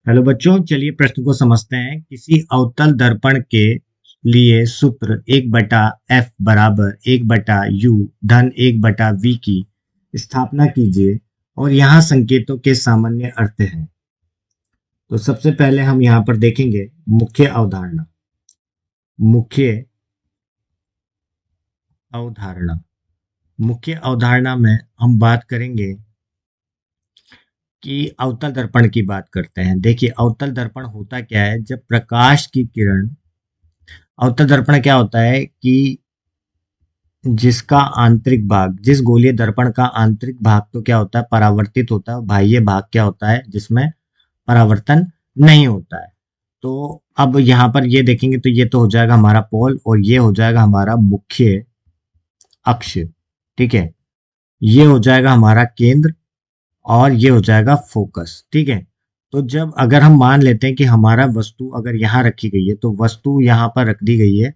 Hello बच्चों, चलिए प्रश्न को समझते हैं। किसी अवतल दर्पण के लिए सूत्र 1/f बराबर 1/u धन 1/v की स्थापना कीजिए और यहाँ संकेतों के सामान्य अर्थ हैं। तो सबसे पहले हम यहाँ पर देखेंगे मुख्य अवधारणा। मुख्य अवधारणा मुख्य अवधारणा में हम बात करेंगे कि अवतल दर्पण की बात करते हैं। देखिए, अवतल दर्पण होता क्या है? जब प्रकाश की किरण, अवतल दर्पण क्या होता है कि जिसका आंतरिक भाग, जिस गोलीय दर्पण का आंतरिक भाग तो क्या होता है? परावर्तित होता है। बाह्य भाग क्या होता है? जिसमें परावर्तन नहीं होता है। तो अब यहाँ पर ये देखेंगे तो ये तो हो जाएगा हमारा पोल और ये हो जाएगा हमारा मुख्य अक्ष। ठीक है, ये हो जाएगा हमारा केंद्र और ये हो जाएगा फोकस। ठीक है, तो जब अगर हम मान लेते हैं कि हमारा वस्तु अगर यहाँ रखी गई है, तो वस्तु यहाँ पर रख दी गई है,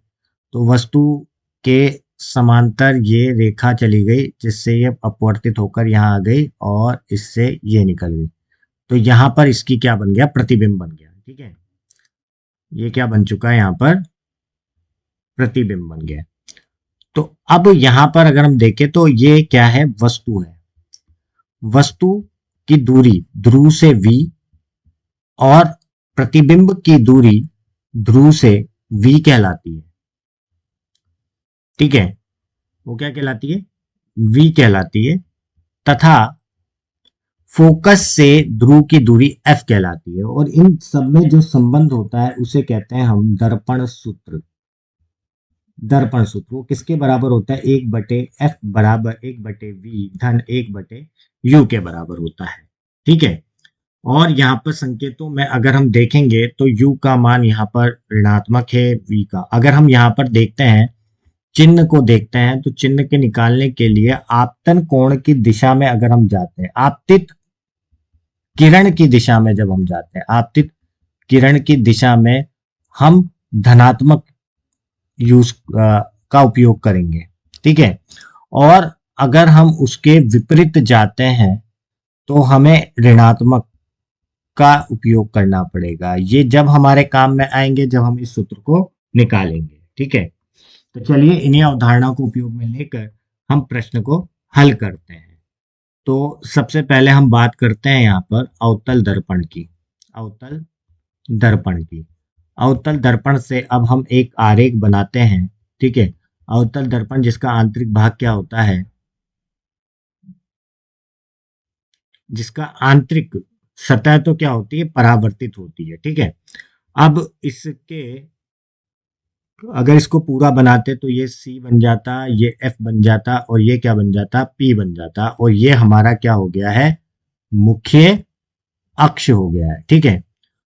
तो वस्तु के समांतर ये रेखा चली गई जिससे ये अपवर्तित होकर यहाँ आ गई और इससे ये निकल गई। तो यहाँ पर इसकी क्या बन गया? प्रतिबिंब बन गया। ठीक है, ये क्या बन चुका है? यहाँ पर प्रतिबिंब बन गया। तो अब यहाँ पर अगर हम देखें तो ये क्या है? वस्तु है। वस्तु की दूरी ध्रुव से v और प्रतिबिंब की दूरी ध्रुव से v कहलाती है। ठीक है, वो क्या कहलाती है? v कहलाती है। तथा फोकस से ध्रुव की दूरी f कहलाती है। और इन सब में जो संबंध होता है उसे कहते हैं हम दर्पण सूत्र। दर्पण सूत्र वो किसके बराबर होता है? 1/f बराबर 1/v धन 1/u के बराबर होता है। ठीक है, और यहाँ पर संकेतों में अगर हम देखेंगे तो u का मान यहाँ पर ऋणात्मक है, v का। अगर हम यहाँ पर देखते हैं, चिन्ह को देखते हैं, तो चिन्ह के निकालने के लिए आपतन कोण की दिशा में अगर हम जाते हैं, आपतित किरण की दिशा में जब हम जाते हैं, आपतित किरण की दिशा में हम धनात्मक यूज का उपयोग करेंगे। ठीक है, और अगर हम उसके विपरीत जाते हैं तो हमें ऋणात्मक का उपयोग करना पड़ेगा। ये जब हमारे काम में आएंगे जब हम इस सूत्र को निकालेंगे। ठीक है, तो चलिए इन्हीं अवधारणा को उपयोग में लेकर हम प्रश्न को हल करते हैं। तो सबसे पहले हम बात करते हैं यहाँ पर अवतल दर्पण की। अवतल दर्पण की, अवतल दर्पण से अब हम एक आरेख बनाते हैं। ठीक है, अवतल दर्पण जिसका आंतरिक भाग क्या होता है? जिसका आंतरिक सतह तो क्या होती है? परावर्तित होती है। ठीक है, अब इसके अगर इसको पूरा बनाते तो ये C बन जाता, ये F बन जाता और ये क्या बन जाता? P बन जाता। और ये हमारा क्या हो गया है? मुख्य अक्ष हो गया है। ठीक है,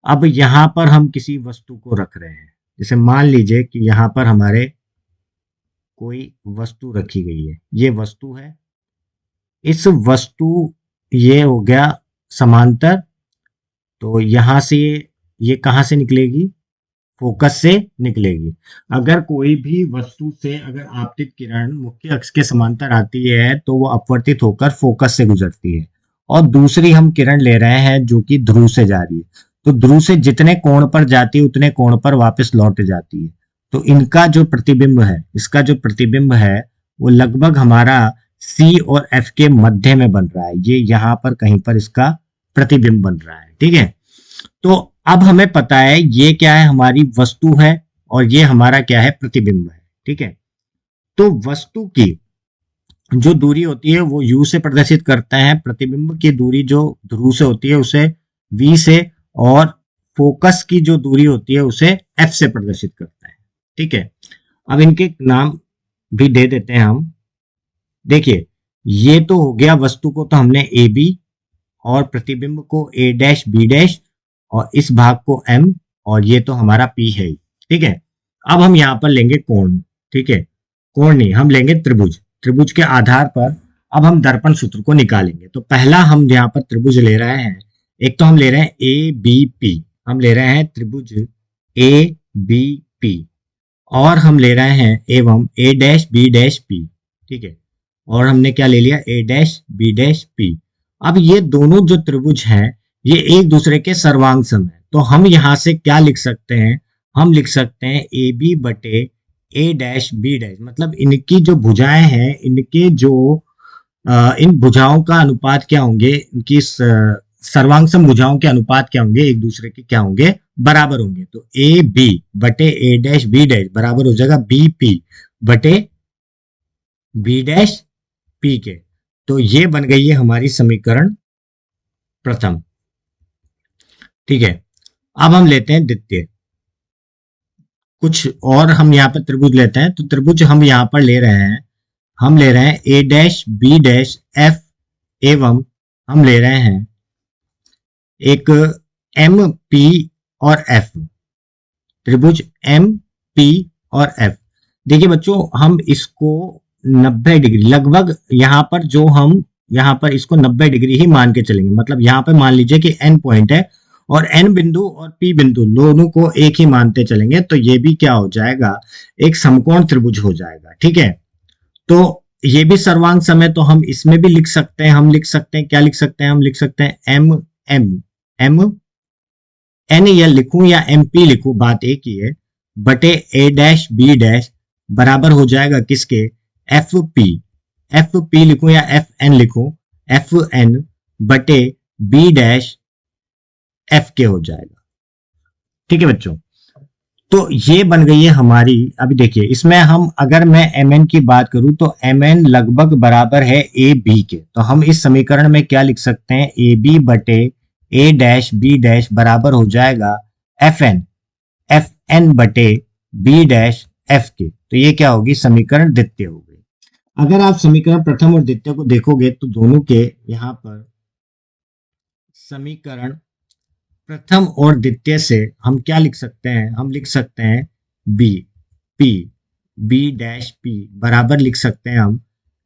अब यहाँ पर हम किसी वस्तु को रख रहे हैं। जैसे मान लीजिए कि यहाँ पर हमारे कोई वस्तु रखी गई है, ये वस्तु है। इस वस्तु, ये हो गया समांतर, तो यहाँ से ये कहाँ से निकलेगी? फोकस से निकलेगी। अगर कोई भी वस्तु से अगर आपतित किरण मुख्य अक्ष के समांतर आती है तो वो अपवर्तित होकर फोकस से गुजरती है। और दूसरी हम किरण ले रहे हैं जो कि ध्रुव से जा रही है, तो ध्रुव से जितने कोण पर जाती है उतने कोण पर वापस लौट जाती है। तो इनका जो प्रतिबिंब है, इसका जो प्रतिबिंब है वो लगभग हमारा C और F के मध्य में बन रहा है। ये यहाँ पर कहीं पर इसका प्रतिबिंब बन रहा है। ठीक है, तो अब हमें पता है ये क्या है? हमारी वस्तु है और ये हमारा क्या है? प्रतिबिंब है। ठीक है, तो वस्तु की जो दूरी होती है वो u से प्रदर्शित करता है, प्रतिबिंब की दूरी जो ध्रुव से होती है उसे v से, और फोकस की जो दूरी होती है उसे f से प्रदर्शित करता है। ठीक है, अब इनके नाम भी दे देते हैं हम। देखिए, ये तो हो गया, वस्तु को तो हमने ए बी और प्रतिबिंब को ए डैश बी डैश और इस भाग को m, और ये तो हमारा p है। ठीक है, अब हम यहाँ पर लेंगे कोण। ठीक है, कोण नहीं, हम लेंगे त्रिभुज। त्रिभुज के आधार पर अब हम दर्पण सूत्र को निकालेंगे। तो पहला हम यहाँ पर त्रिभुज ले रहे हैं। एक तो हम ले रहे हैं ए बी पी, हम ले रहे हैं त्रिभुज ए बी पी, और हम ले रहे हैं एवं ए डैश बी डैश पी। ठीक है, और हमने क्या ले लिया? ए डैश बी डैश पी। अब ये दोनों जो त्रिभुज हैं ये एक दूसरे के सर्वांग सम है। तो हम यहां से क्या लिख सकते हैं, हम लिख सकते हैं ए बी बटे ए डैश बी डैश, मतलब इनकी जो भुजाएं हैं, इनके जो इन भुजाओं का अनुपात क्या होंगे, इनकी सर्वांग सम भुजाओं के अनुपात क्या होंगे, एक दूसरे के क्या होंगे, बराबर होंगे। तो ए बी बटे ए डैश बी डैश बराबर हो जाएगा बी पी बटे बी डैश पी के। तो ये बन गई है हमारी समीकरण प्रथम। ठीक है, अब हम लेते हैं द्वितीय। कुछ और हम यहाँ पर त्रिभुज लेते हैं। तो त्रिभुज हम यहाँ पर ले रहे हैं, हम ले रहे हैं ए डैश बी डैश एफ एवं हम ले रहे हैं एक एम पी और एफ, त्रिभुज एम पी और एफ। देखिए बच्चों, हम इसको 90 डिग्री लगभग यहाँ पर जो हम यहाँ पर इसको 90 डिग्री ही मान के चलेंगे। मतलब यहाँ पे मान लीजिए कि एन पॉइंट है और एन बिंदु और पी बिंदु दोनों को एक ही मानते चलेंगे, तो ये भी क्या हो जाएगा, एक समकोण त्रिभुज हो जाएगा। ठीक है, तो ये भी सर्वांग सम है, तो हम इसमें भी लिख सकते हैं, हम लिख सकते हैं, क्या लिख सकते हैं, हम लिख सकते हैं एम एम एम एन या लिखूं या एम पी लिखूं, बात एक ही है, बटे ए डैश बी डैश बराबर हो जाएगा किसके, एफ पी लिखूं या एफ एन लिखूं, एफ एन बटे बी डैश एफ के हो जाएगा। ठीक है बच्चों, तो ये बन गई है हमारी। अभी देखिए इसमें हम, अगर मैं एम एन की बात करूं तो एम एन लगभग बराबर है ए बी के। तो हम इस समीकरण में क्या लिख सकते हैं, ए बी बटे ए डैश बी डैश बराबर हो जाएगा एफ एन बटे बी डैश एफ के। तो ये क्या होगी, समीकरण द्वितीय हो गई। अगर आप समीकरण प्रथम और द्वितीय को देखोगे तो दोनों के यहाँ पर समीकरण प्रथम और द्वितीय से हम क्या लिख सकते हैं, हम लिख सकते हैं B P B dash P बराबर लिख सकते हैं हम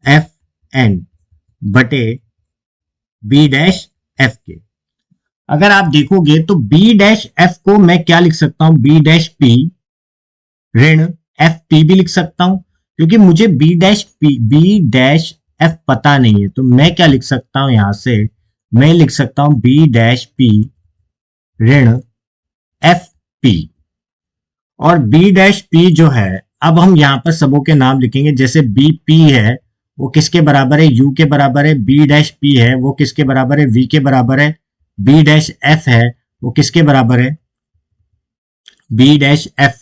एफ एन बटे बी डैश एफ के। अगर आप देखोगे तो बी डैश एफ को मैं क्या लिख सकता हूं, बी डैश पी ऋण एफ पी भी लिख सकता हूं, क्योंकि मुझे बी डैश एफ पता नहीं है। तो मैं क्या लिख सकता हूं, यहां से मैं लिख सकता हूं बी डैश पी ऋण एफ पी। और बी डैश पी जो है, अब हम यहां पर सबों के नाम लिखेंगे। जैसे बी पी है वो किसके बराबर है, यू के बराबर है। बी डैश पी है वो किसके बराबर है, वी के बराबर है। बी डैश एफ है वो किसके बराबर है, बी डैश एफ।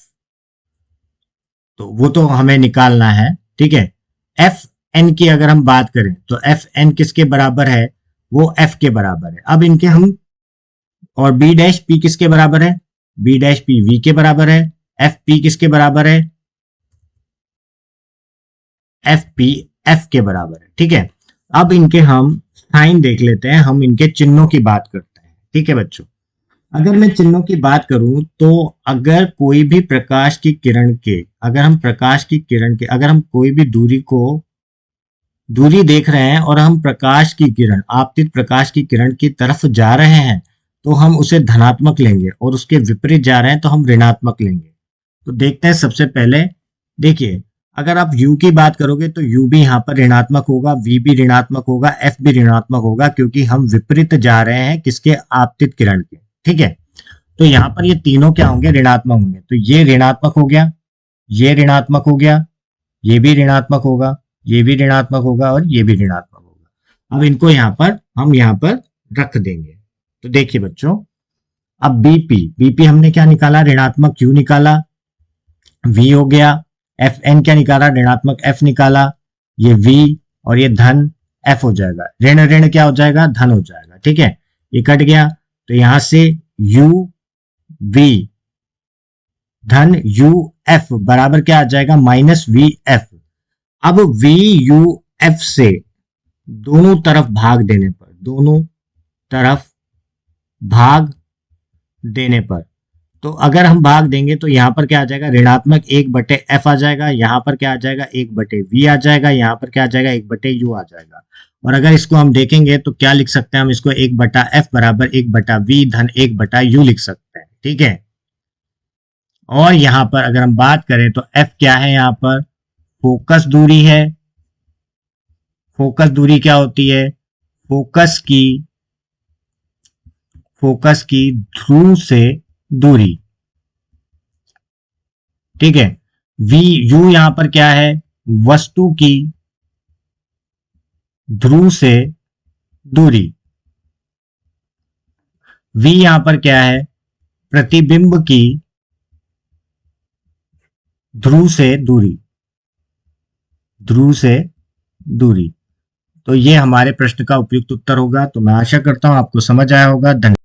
तो वो तो हमें निकालना है। ठीक है, एफ एन की अगर हम बात करें तो एफ एन किसके बराबर है, वो एफ के बराबर है। अब इनके हम, और बी डैश पी किसके बराबर है, बी डैश पी वी के बराबर है। एफ पी किसके बराबर है, एफ पी एफ के बराबर है। ठीक है, अब इनके हम साइन देख लेते हैं, हम इनके चिन्हों की बात करते हैं। ठीक है बच्चों, अगर मैं चिन्हों की बात करूं तो अगर कोई भी प्रकाश की किरण के, अगर हम प्रकाश की किरण के, अगर हम कोई भी दूरी देख रहे हैं और हम प्रकाश की किरण, आपतित प्रकाश की किरण की तरफ जा रहे हैं, तो हम उसे धनात्मक लेंगे, और उसके विपरीत जा रहे हैं तो हम ऋणात्मक लेंगे। तो देखते हैं सबसे पहले, देखिए अगर आप u की बात करोगे तो u भी यहाँ पर ऋणात्मक होगा, v भी ऋणात्मक होगा, f भी ऋणात्मक होगा, क्योंकि हम विपरीत जा रहे हैं किसके, आपतित किरण के। ठीक है, तो यहाँ पर ये तीनों क्या होंगे, ऋणात्मक होंगे। तो ये ऋणात्मक हो गया, ये ऋणात्मक हो गया, ये भी ऋणात्मक होगा, ये भी ऋणात्मक होगा, और ये भी ऋणात्मक होगा। अब इनको हम यहाँ पर रख देंगे। तो देखिए बच्चों, अब बीपी हमने क्या निकाला, ऋणात्मक q निकाला, v हो गया, एफ एन क्या निकाला, ऋणात्मक f निकाला, ये v और ये धन f हो जाएगा। ऋण ऋण क्या हो जाएगा, धन हो जाएगा। ठीक है, ये कट गया, तो यहां से u v धन u f बराबर क्या आ जाएगा, माइनस वी एफ। अब v u f से दोनों तरफ भाग देने पर, दोनों तरफ भाग देने पर, तो अगर हम भाग देंगे तो यहां पर क्या आ जाएगा, ऋणात्मक 1 बटे एफ आ जाएगा, यहां पर क्या आ जाएगा, 1 बटे वी आ जाएगा, यहां पर क्या आ जाएगा, 1 बटे यू आ जाएगा। और अगर इसको हम देखेंगे तो क्या लिख सकते हैं हम इसको, 1 बटा एफ बराबर 1 बटा वी धन 1 बटा यू लिख सकते हैं। ठीक है, और यहां पर अगर हम बात करें तो एफ क्या है, यहां पर फोकस दूरी है। फोकस दूरी क्या होती है, फोकस की फोकस की ध्रुव से दूरी। ठीक है, वी यू यहां पर क्या है, वस्तु की ध्रुव से दूरी। वी यहां पर क्या है, प्रतिबिंब की ध्रुव से दूरी, ध्रुव से दूरी। तो ये हमारे प्रश्न का उपयुक्त उत्तर होगा। तो मैं आशा करता हूं आपको समझ आया होगा। धन्यवाद।